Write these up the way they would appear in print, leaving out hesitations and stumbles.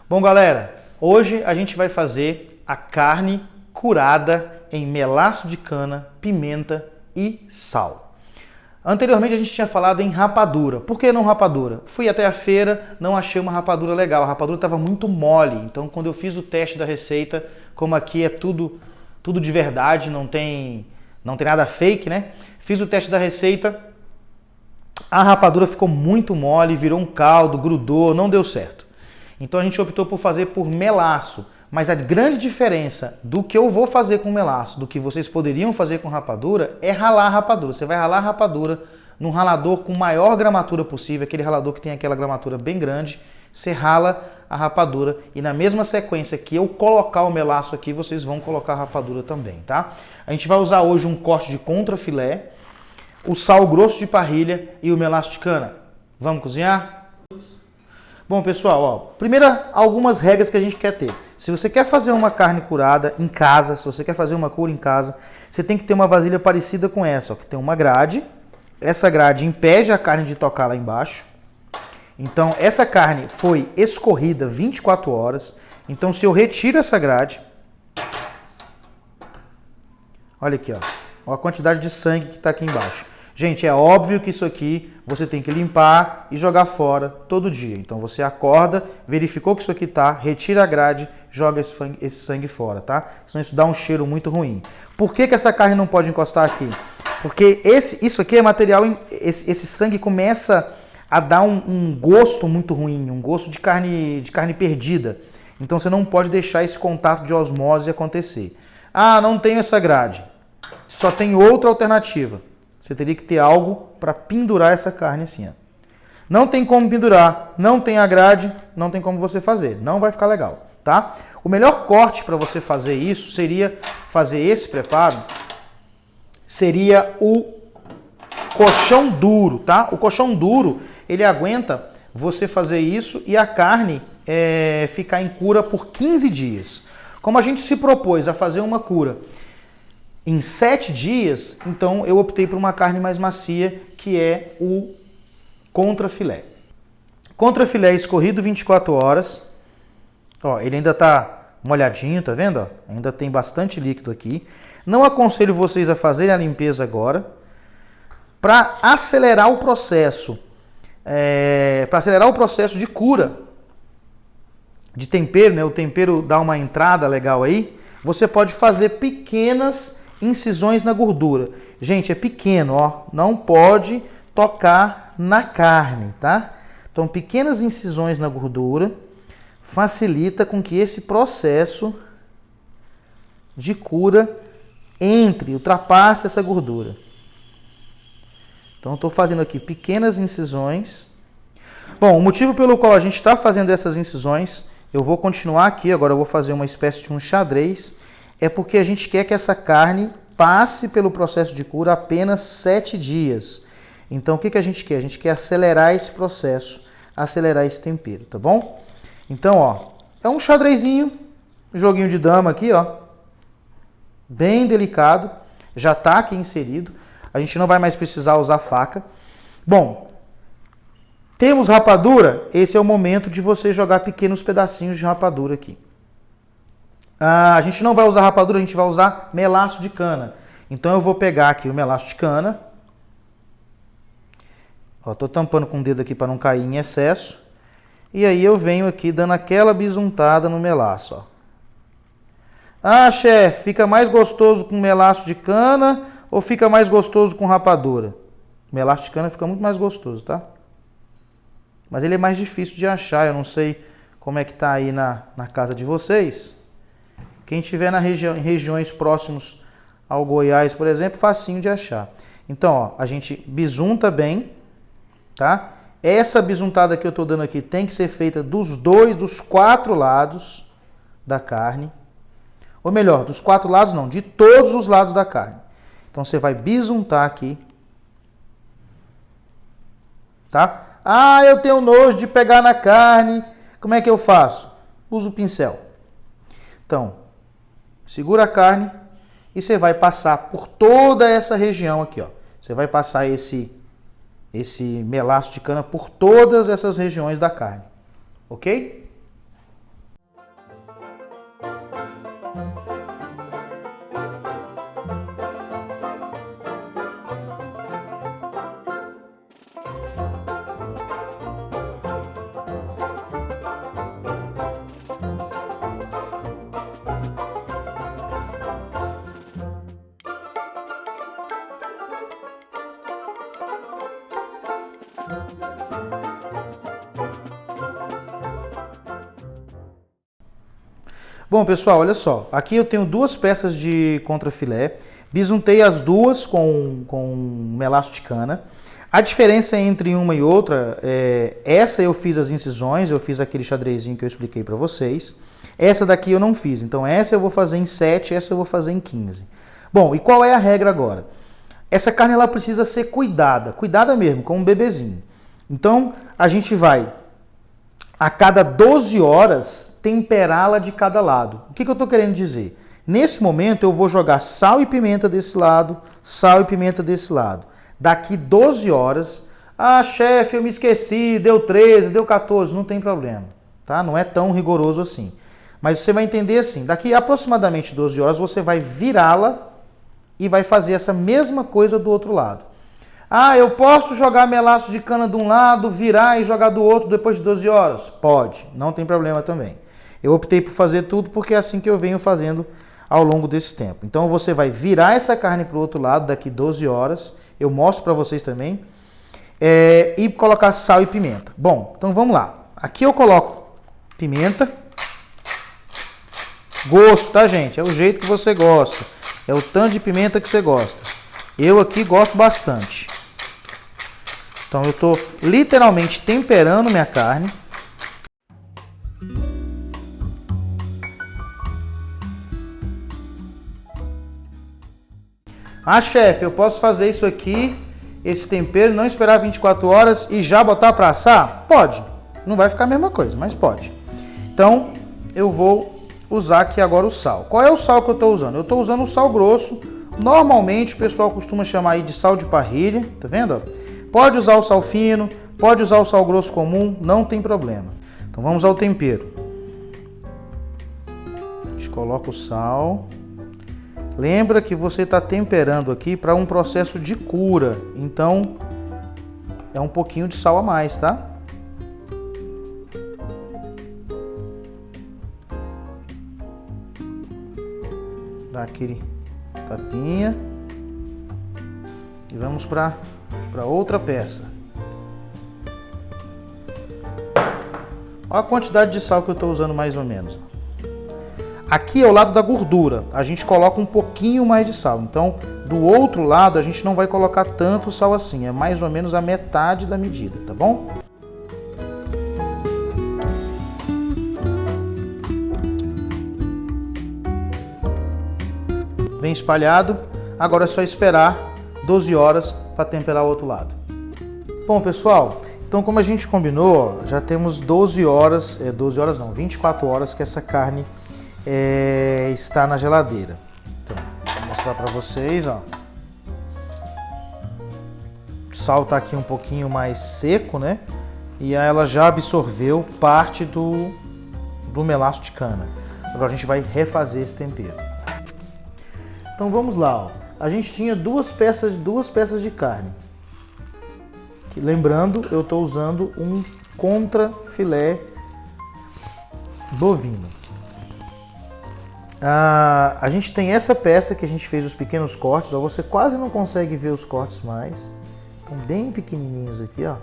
Bom, galera, hoje a gente vai fazer a carne curada em melaço de cana, pimenta e sal. Anteriormente a gente tinha falado em rapadura. Por que não rapadura? Fui até a feira, não achei uma rapadura legal. A rapadura estava muito mole. Então, quando eu fiz o teste da receita, como aqui é tudo de verdade, não tem nada fake, né? Fiz o teste da receita, a rapadura ficou muito mole, virou um caldo, grudou, não deu certo. Então a gente optou por fazer por melaço. Mas a grande diferença do que eu vou fazer com melaço, do que vocês poderiam fazer com rapadura, é ralar a rapadura. Você vai ralar a rapadura num ralador com maior gramatura possível, aquele ralador que tem aquela gramatura bem grande. Você rala a rapadura e na mesma sequência que eu colocar o melaço aqui, vocês vão colocar a rapadura também, tá? A gente vai usar hoje um corte de contrafilé, o sal grosso de parrilha e o melaço de cana. Vamos cozinhar? Bom, pessoal, ó, primeiro algumas regras que a gente quer ter. Se você quer fazer uma carne curada em casa, se você quer fazer uma cura em casa, você tem que ter uma vasilha parecida com essa, ó, que tem uma grade. Essa grade impede a carne de tocar lá embaixo. Então, essa carne foi escorrida 24 horas. Então, se eu retiro essa grade, olha aqui, ó a quantidade de sangue que está aqui embaixo. Gente, é óbvio que isso aqui você tem que limpar e jogar fora todo dia. Então você acorda, verificou que isso aqui tá, retira a grade, joga esse sangue fora, tá? Senão isso dá um cheiro muito ruim. Por que essa carne não pode encostar aqui? Porque isso aqui é material, esse sangue começa a dar um gosto muito ruim, um gosto de carne perdida. Então você não pode deixar esse contato de osmose acontecer. Ah, não tenho essa grade. Só tem outra alternativa. Você teria que ter algo para pendurar essa carne assim, ó. Não tem como pendurar, não tem a grade, não tem como você fazer. Não vai ficar legal, tá? O melhor corte para você fazer isso seria fazer esse preparo, seria o colchão duro, tá? O colchão duro, ele aguenta você fazer isso e a carne ficar em cura por 15 dias. Como a gente se propôs a fazer uma cura em 7 dias, então eu optei por uma carne mais macia, que é o contrafilé. Contrafilé escorrido 24 horas. Ó, ele ainda tá molhadinho, tá vendo? Ó, ainda tem bastante líquido aqui. Não aconselho vocês a fazerem a limpeza agora. Para acelerar o processo, de cura, de tempero, né? O tempero dá uma entrada legal aí. Você pode fazer pequenas incisões na gordura. Gente, é pequeno, ó, não pode tocar na carne, tá? Então, pequenas incisões na gordura facilita com que esse processo de cura ultrapasse essa gordura. Então, estou fazendo aqui pequenas incisões. Bom, o motivo pelo qual a gente está fazendo essas incisões, eu vou continuar aqui, agora eu vou fazer uma espécie de um xadrez, é porque a gente quer que essa carne passe pelo processo de cura apenas 7 dias. Então, o que a gente quer? A gente quer acelerar esse processo, acelerar esse tempero, tá bom? Então, ó, é um xadrezinho, joguinho de dama aqui, ó, bem delicado, já tá aqui inserido. A gente não vai mais precisar usar faca. Bom, temos rapadura? Esse é o momento de você jogar pequenos pedacinhos de rapadura aqui. A gente não vai usar rapadura, a gente vai usar melaço de cana. Então eu vou pegar aqui o melaço de cana. Estou tampando com o dedo aqui para não cair em excesso. E aí eu venho aqui dando aquela bisuntada no melaço. Ó. Ah, chefe, fica mais gostoso com melaço de cana ou fica mais gostoso com rapadura? Melaço de cana fica muito mais gostoso, tá? Mas ele é mais difícil de achar, eu não sei como é que tá aí na casa de vocês. Quem estiver em regiões próximas ao Goiás, por exemplo, facinho de achar. Então, ó, a gente bisunta bem, tá? Essa bisuntada que eu estou dando aqui tem que ser feita dos 4 lados da carne. Ou melhor, dos 4 lados não, de todos os lados da carne. Então, você vai bisuntar aqui. Tá? Ah, eu tenho nojo de pegar na carne. Como é que eu faço? Uso o pincel. Então, segura a carne e você vai passar por toda essa região aqui, ó. Você vai passar esse melaço de cana por todas essas regiões da carne, ok? Bom, pessoal, olha só. Aqui eu tenho duas peças de contrafilé. Bisuntei as duas com melaço de cana. A diferença entre uma e outra, essa eu fiz as incisões, eu fiz aquele xadrezinho que eu expliquei para vocês. Essa daqui eu não fiz, então essa eu vou fazer em 7, essa eu vou fazer em 15. Bom, e qual é a regra agora? Essa carne ela precisa ser cuidada mesmo, como um bebezinho. Então a gente vai, a cada 12 horas, temperá-la de cada lado. O que eu estou querendo dizer? Nesse momento eu vou jogar sal e pimenta desse lado, sal e pimenta desse lado. Daqui 12 horas, chefe, eu me esqueci, deu 13, deu 14, não tem problema, tá? Não é tão rigoroso assim. Mas você vai entender assim, daqui aproximadamente 12 horas você vai virá-la e vai fazer essa mesma coisa do outro lado. Eu posso jogar melaço de cana de um lado, virar e jogar do outro depois de 12 horas? Pode, não tem problema também. Eu optei por fazer tudo porque é assim que eu venho fazendo ao longo desse tempo. Então você vai virar essa carne para o outro lado daqui 12 horas, eu mostro para vocês também, e colocar sal e pimenta. Bom, então vamos lá. Aqui eu coloco pimenta, gosto, tá gente? É o jeito que você gosta, é o tanto de pimenta que você gosta. Eu aqui gosto bastante. Então eu estou literalmente temperando minha carne. Chefe, eu posso fazer isso aqui, esse tempero, não esperar 24 horas e já botar para assar? Pode. Não vai ficar a mesma coisa, mas pode. Então, eu vou usar aqui agora o sal. Qual é o sal que eu estou usando? Eu estou usando o sal grosso. Normalmente, o pessoal costuma chamar aí de sal de parrilha, tá vendo? Pode usar o sal fino, pode usar o sal grosso comum, não tem problema. Então, vamos ao tempero. A gente coloca o sal. Lembra que você está temperando aqui para um processo de cura, então é um pouquinho de sal a mais, tá? Dá aquele tapinha e vamos para outra peça. Olha a quantidade de sal que eu estou usando mais ou menos. Aqui é o lado da gordura, a gente coloca um pouquinho mais de sal. Então, do outro lado, a gente não vai colocar tanto sal assim, é mais ou menos a metade da medida, tá bom? Bem espalhado, agora é só esperar 12 horas para temperar o outro lado. Bom, pessoal, então como a gente combinou, já temos 12 horas, 12 horas não, 24 horas que essa carne está na geladeira. Então, vou mostrar para vocês, ó. O sal está aqui um pouquinho mais seco, né? E ela já absorveu parte do melaço de cana. Agora a gente vai refazer esse tempero. Então vamos lá, ó. A gente tinha duas peças de carne. Que, lembrando, eu estou usando um contrafilé bovino. A gente tem essa peça que a gente fez os pequenos cortes, ó, você quase não consegue ver os cortes mais, estão bem pequenininhos aqui, ó.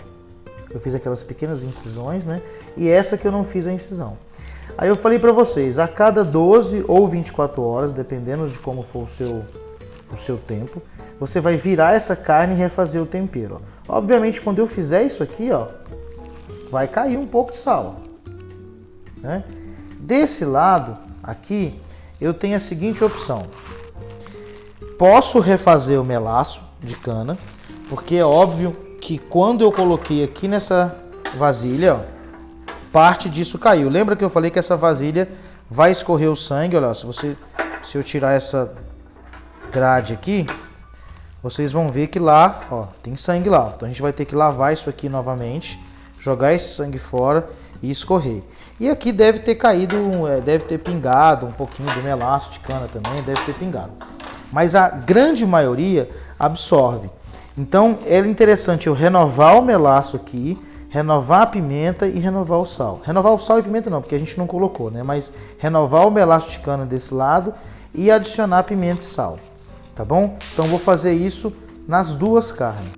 Eu fiz aquelas pequenas incisões, né? E essa que eu não fiz a incisão. Aí eu falei para vocês, a cada 12 ou 24 horas, dependendo de como for o seu tempo, você vai virar essa carne e refazer o tempero, ó. Obviamente, quando eu fizer isso aqui, ó, vai cair um pouco de sal, né? Desse lado aqui, eu tenho a seguinte opção. Posso refazer o melaço de cana, porque é óbvio que quando eu coloquei aqui nessa vasilha, ó, parte disso caiu. Lembra que eu falei que essa vasilha vai escorrer o sangue? Olha, se eu tirar essa grade aqui, vocês vão ver que lá, ó, tem sangue lá. Então a gente vai ter que lavar isso aqui novamente, jogar esse sangue fora e escorrer. E aqui deve ter caído, deve ter pingado um pouquinho do melaço de cana também, deve ter pingado. Mas a grande maioria absorve. Então é interessante eu renovar o melaço aqui, renovar a pimenta e renovar o sal. Renovar o sal e pimenta não, porque a gente não colocou, né? Mas renovar o melaço de cana desse lado e adicionar pimenta e sal, tá bom? Então vou fazer isso nas duas carnes.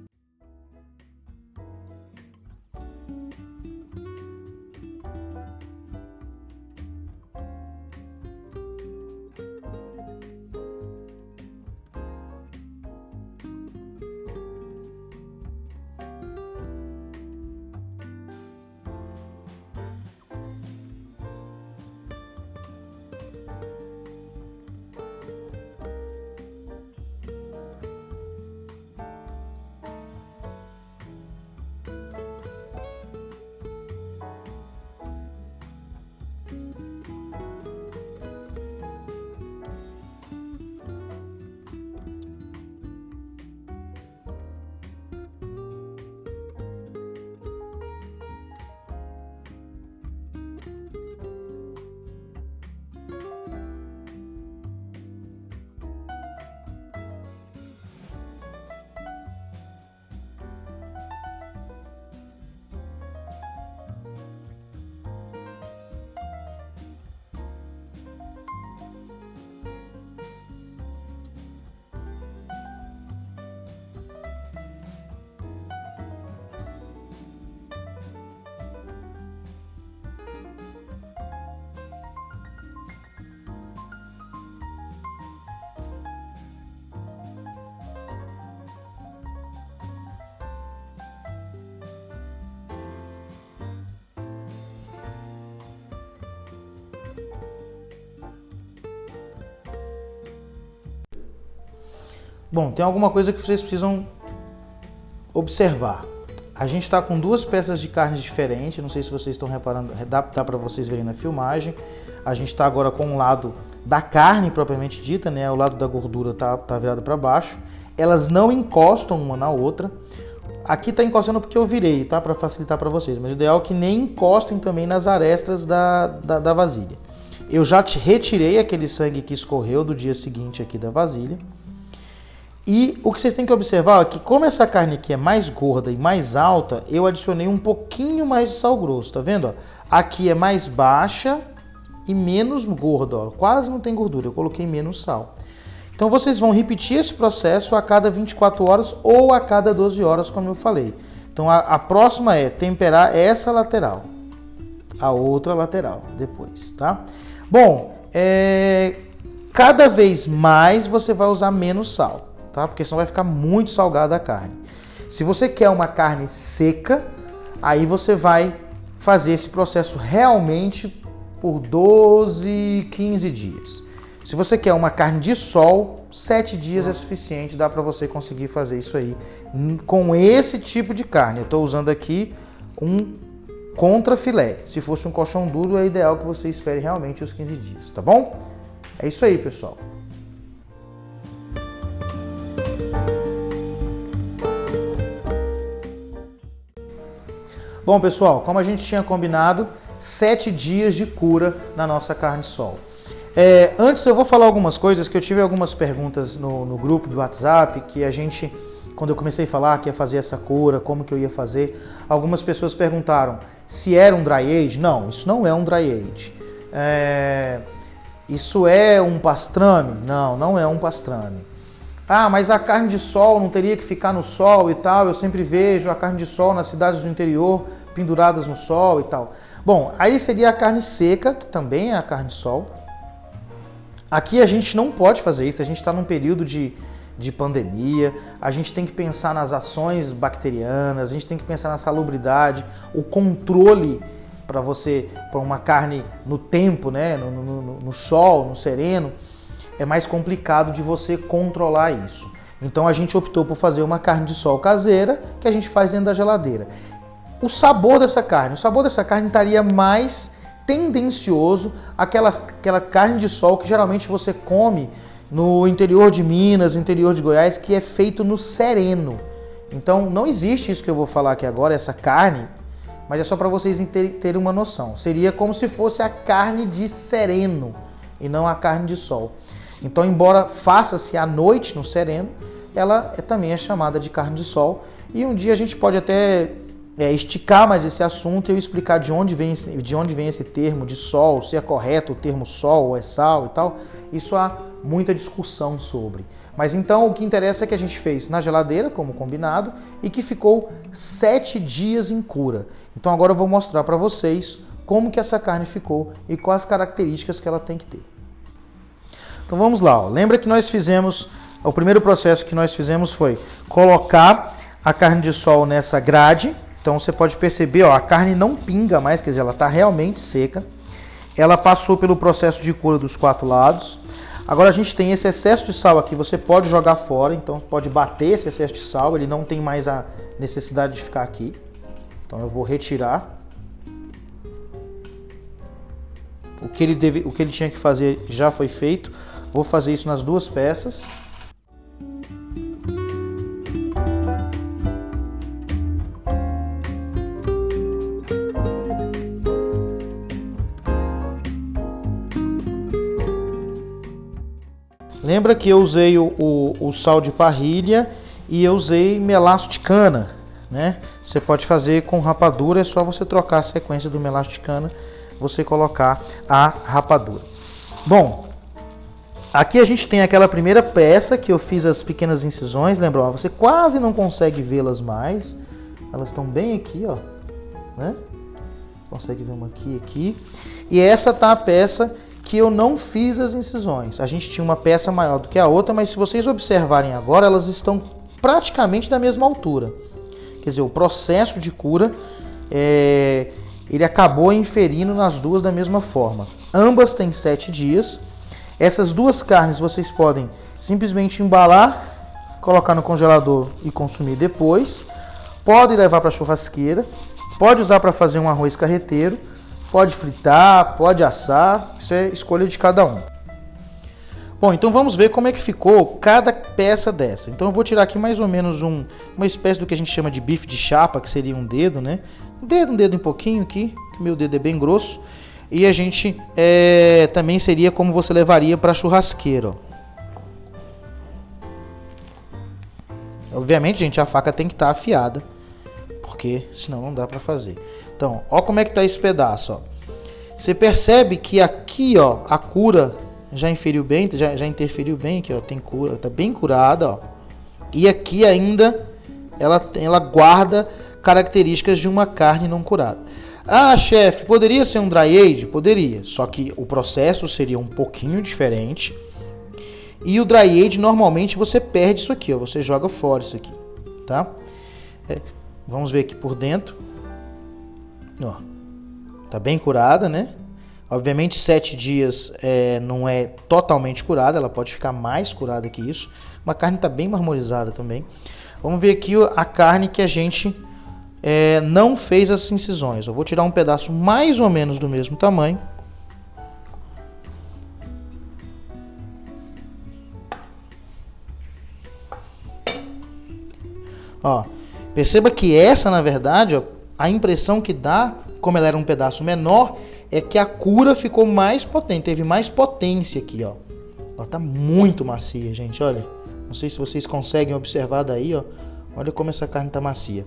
Bom, tem alguma coisa que vocês precisam observar. A gente está com duas peças de carne diferentes, não sei se vocês estão reparando, dá para vocês verem na filmagem. A gente está agora com o lado da carne propriamente dita, né? O lado da gordura tá virado para baixo. Elas não encostam uma na outra. Aqui está encostando porque eu virei, tá? Para facilitar para vocês, mas o ideal é que nem encostem também nas arestas da vasilha. Eu já retirei aquele sangue que escorreu do dia seguinte aqui da vasilha. E o que vocês têm que observar é que como essa carne aqui é mais gorda e mais alta, eu adicionei um pouquinho mais de sal grosso, tá vendo? Aqui é mais baixa e menos gorda, ó. Quase não tem gordura, eu coloquei menos sal. Então vocês vão repetir esse processo a cada 24 horas ou a cada 12 horas, como eu falei. Então a próxima é temperar essa lateral, a outra lateral depois, tá? Bom, cada vez mais você vai usar menos sal, tá? Porque senão vai ficar muito salgada a carne. Se você quer uma carne seca, aí você vai fazer esse processo realmente por 12, 15 dias. Se você quer uma carne de sol, 7 dias é suficiente, dá para você conseguir fazer isso aí com esse tipo de carne. Eu estou usando aqui um contrafilé. Se fosse um colchão duro, é ideal que você espere realmente os 15 dias, tá bom? É isso aí, pessoal. Bom, pessoal, como a gente tinha combinado, 7 dias de cura na nossa carne de sol. Antes eu vou falar algumas coisas que eu tive algumas perguntas no grupo do WhatsApp, que a gente, quando eu comecei a falar que ia fazer essa cura, como que eu ia fazer, algumas pessoas perguntaram se era um dry age. Não, isso não é um dry age. Isso é um pastrame? Não, não é um pastrame. Ah, mas a carne de sol não teria que ficar no sol e tal, eu sempre vejo a carne de sol nas cidades do interior penduradas no sol e tal. Bom, aí seria a carne seca, que também é a carne de sol. Aqui a gente não pode fazer isso, a gente está num período de pandemia, a gente tem que pensar nas ações bacterianas, a gente tem que pensar na salubridade, o controle para uma carne no tempo, né, no sol, no sereno, é mais complicado de você controlar isso. Então a gente optou por fazer uma carne de sol caseira, que a gente faz dentro da geladeira. O sabor dessa carne estaria mais tendencioso àquela carne de sol que geralmente você come no interior de Minas, interior de Goiás, que é feito no sereno. Então não existe isso que eu vou falar aqui agora, essa carne, mas é só para vocês terem uma noção. Seria como se fosse a carne de sereno e não a carne de sol. Então, embora faça-se à noite no sereno, ela também é chamada de carne de sol. E um dia a gente pode até esticar mais esse assunto e eu explicar de onde vem esse termo de sol, se é correto o termo sol ou é sal e tal. Isso há muita discussão sobre. Mas então o que interessa é que a gente fez na geladeira, como combinado, e que ficou 7 dias em cura. Então agora eu vou mostrar para vocês como que essa carne ficou e quais as características que ela tem que ter. Então vamos lá, ó. Lembra que o primeiro processo que nós fizemos foi colocar a carne de sol nessa grade. Então você pode perceber, ó, a carne não pinga mais, quer dizer, ela está realmente seca. Ela passou pelo processo de cura dos 4 lados. Agora a gente tem esse excesso de sal aqui, você pode jogar fora, então pode bater esse excesso de sal, ele não tem mais a necessidade de ficar aqui. Então eu vou retirar. O que ele tinha que fazer já foi feito. Vou fazer isso nas 2 peças. Lembra que eu usei o sal de parrilha e eu usei melaço de cana, né? Você pode fazer com rapadura, é só você trocar a sequência do melaço de cana, você colocar a rapadura. Bom, aqui a gente tem aquela primeira peça que eu fiz as pequenas incisões, lembra? Você quase não consegue vê-las mais, elas estão bem aqui, ó, né? Consegue ver uma aqui. E essa tá a peça que eu não fiz as incisões. A gente tinha uma peça maior do que a outra, mas se vocês observarem agora, elas estão praticamente da mesma altura. Quer dizer, o processo de cura, ele acabou inferindo nas duas da mesma forma. Ambas têm 7 dias. Essas 2 carnes vocês podem simplesmente embalar colocar no congelador e consumir depois. Pode levar para a churrasqueira, pode usar para fazer um arroz carreteiro, pode fritar, pode assar, isso é escolha de cada um. Bom, então vamos ver como é que ficou cada peça dessa. Então eu vou tirar aqui mais ou menos uma espécie do que a gente chama de bife de chapa, que seria um dedo, né? Um dedo um pouquinho aqui, que meu dedo é bem grosso. E a gente também seria como você levaria para a churrasqueira, ó. Obviamente, gente, a faca tem que estar afiada, porque senão não dá para fazer. Então, ó como é que tá esse pedaço, ó. Você percebe que aqui, ó, a cura já interferiu bem, aqui, ó, tem cura, tá bem curada, ó. E aqui ainda ela guarda características de uma carne não curada. Ah, chefe, poderia ser um dry age? Poderia, só que o processo seria um pouquinho diferente. E o dry age, normalmente, você perde isso aqui, ó, você joga fora isso aqui, tá? Vamos ver aqui por dentro. Ó, tá bem curada, né? Obviamente, 7 dias não é totalmente curada, ela pode ficar mais curada que isso. A carne tá bem marmorizada também. Vamos ver aqui a carne que a gente não fez as incisões. Eu vou tirar um pedaço mais ou menos do mesmo tamanho. Ó, perceba que essa, na verdade, ó, a impressão que dá, como ela era um pedaço menor, é que a cura ficou mais potente, teve mais potência aqui, ó. Ela tá muito macia, gente, olha. Não sei se vocês conseguem observar daí, ó. Olha como essa carne tá macia.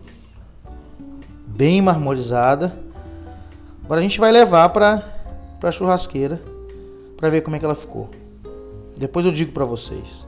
Bem marmorizada. Agora a gente vai levar para a churrasqueira para ver como é que ela ficou. Depois eu digo para vocês.